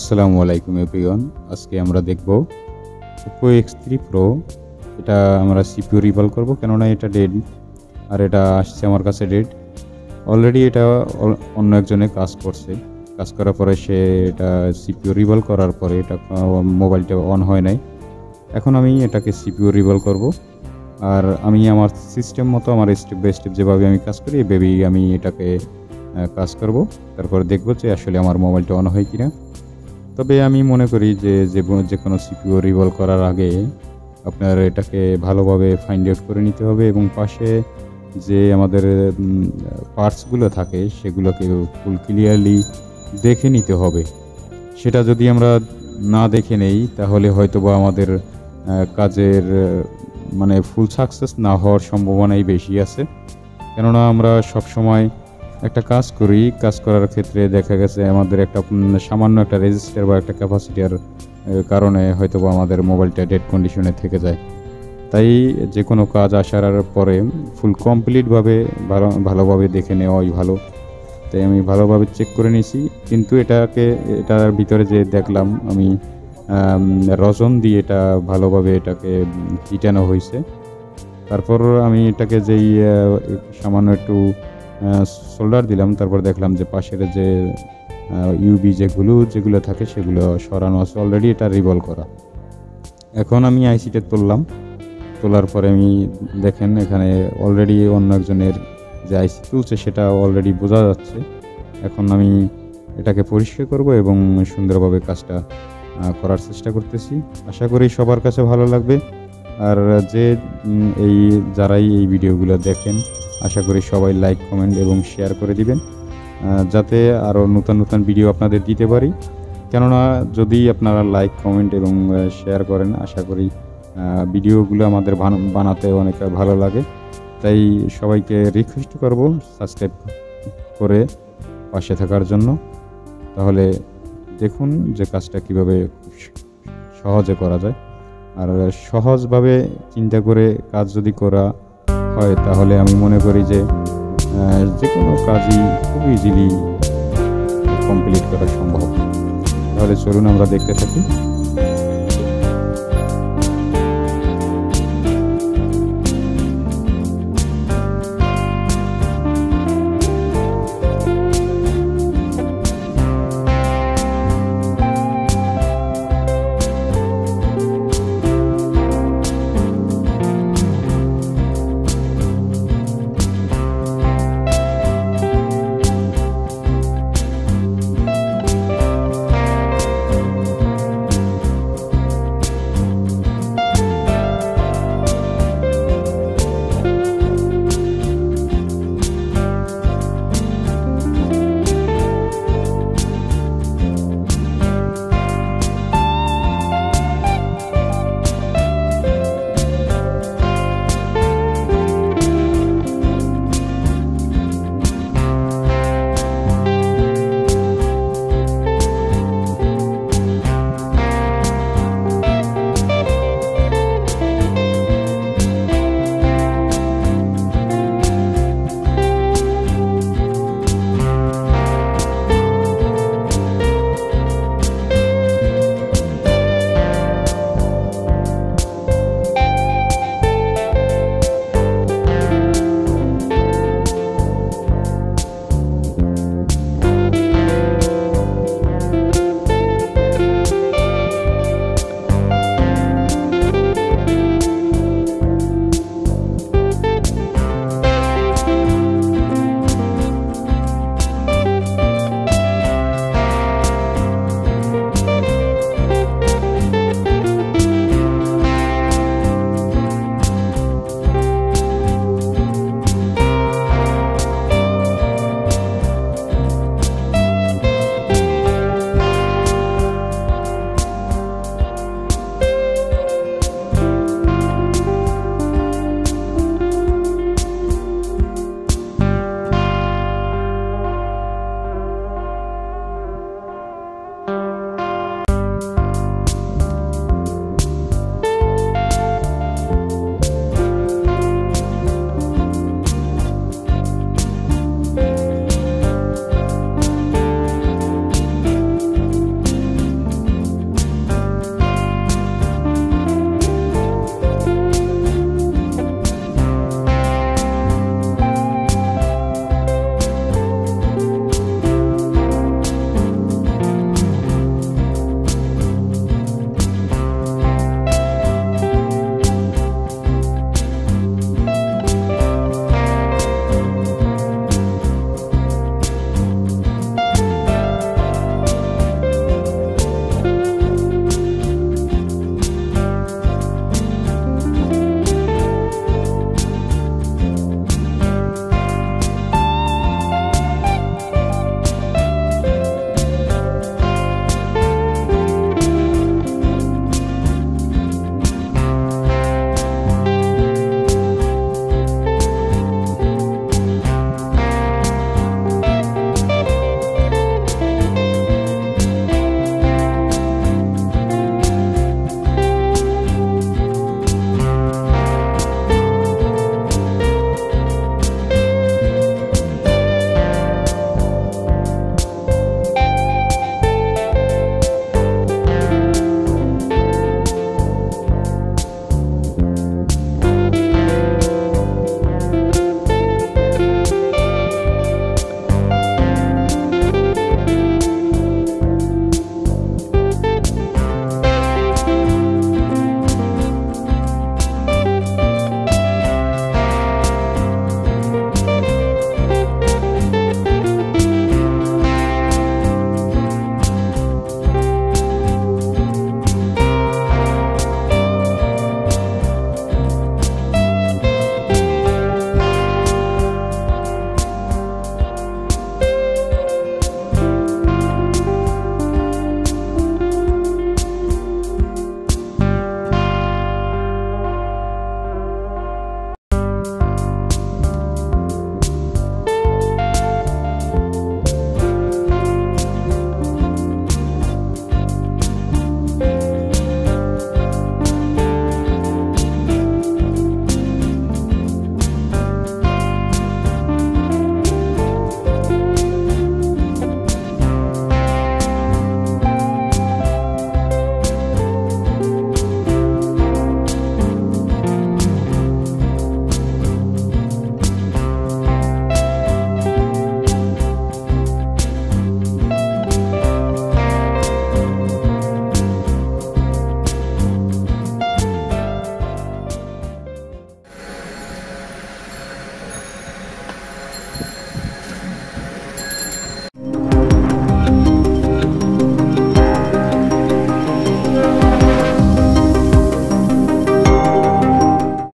আসসালামু আলাইকুম এভরিওয়ান। আজকে আমরা দেখব Oppo X3 Pro। এটা আমরা CPU রিভল করব, কেননা এটা ডেড আর এটা আসছে আমার কাছে ডেড। অলরেডি এটা অন্য একজনে কাজ করার পরে সে এটা CPU রিভল করার পরে এটা মোবাইলটা অন হয় নাই। এখন আমি এটাকে CPU রিভল করব, আর আমি আমার সিস্টেম মতো আমার স্টেপ বাই স্টেপ যেভাবে আমি কাজ করি এভাবেই আমি এটাকে কাজ করব। তারপর দেখব যে আসলে আমার মোবাইলটা অন হয় কিনা। তবে আমি মনে করি যে কোনো CPU রিভল করার আগে আপনার এটাকে ভালোভাবে ফাইন্ড আউট করে নিতে হবে, এবং পাশে যে আমাদের পার্টসগুলো থাকে সেগুলোকে ফুল ক্লিয়ারলি দেখে নিতে হবে। সেটা যদি আমরা না দেখে নেই তাহলে হয়তোবা আমাদের কাজের মানে ফুল সাকসেস না হওয়ার সম্ভাবনাই বেশি আছে। কেননা আমরা সবসময় একটা কাজ করার ক্ষেত্রে দেখা গেছে আমাদের একটা সামান্য একটা রেজিস্টার বা একটা ক্যাপাসিটির কারণে হয়তোবা আমাদের মোবাইলটা ডেড কন্ডিশনে থেকে যায়। তাই যে কোনো কাজ আসার পরে ফুল কমপ্লিটভাবে ভালোভাবে দেখে নেওয়াই ভালো। তাই আমি ভালোভাবে চেক করে নিয়েছি, কিন্তু এটার ভিতরে যে দেখলাম আমি রজন দিয়ে এটা ভালোভাবে এটাকে চিটানো হয়েছে। তারপর আমি এটাকে যেই সামান্য একটু সোল্ডার দিলাম, তারপর দেখলাম যে পাশের যে ইউবি যেগুলো থাকে সেগুলো সরানো আছে, অলরেডি এটা রিভল করা। এখন আমি আইসিটা তোলার পরে আমি দেখেন এখানে অলরেডি অন্য একজনের যে আইসি তুলছে সেটা অলরেডি বোঝা যাচ্ছে। এখন আমি এটাকে পরিষ্কার করব এবং সুন্দরভাবে কাজটা করার চেষ্টা করতেছি। আশা করি সবার কাছে ভালো লাগবে। আর যারাই এই ভিডিওগুলো দেখেন আশা করি সবাই লাইক, কমেন্ট এবং শেয়ার করে দিবেন, যাতে আরও নতুন ভিডিও আপনাদের দিতে পারি। কেননা যদি আপনারা লাইক, কমেন্ট এবং শেয়ার করেন আশা করি ভিডিওগুলো আমাদের বানাতে অনেক ভালো লাগে। তাই সবাইকে রিকোয়েস্ট করব সাবস্ক্রাইব করে পাশে থাকার জন্য। তাহলে দেখুন যে কাজটা কিভাবে সহজে করা যায়। আর সহজভাবে চিন্তা করে কাজ যদি করা হয় তাহলে আমি মনে করি যে কোনো কাজই খুব ইজিলি কমপ্লিট করা সম্ভব। তাহলে চলুন আমরা দেখতে থাকি।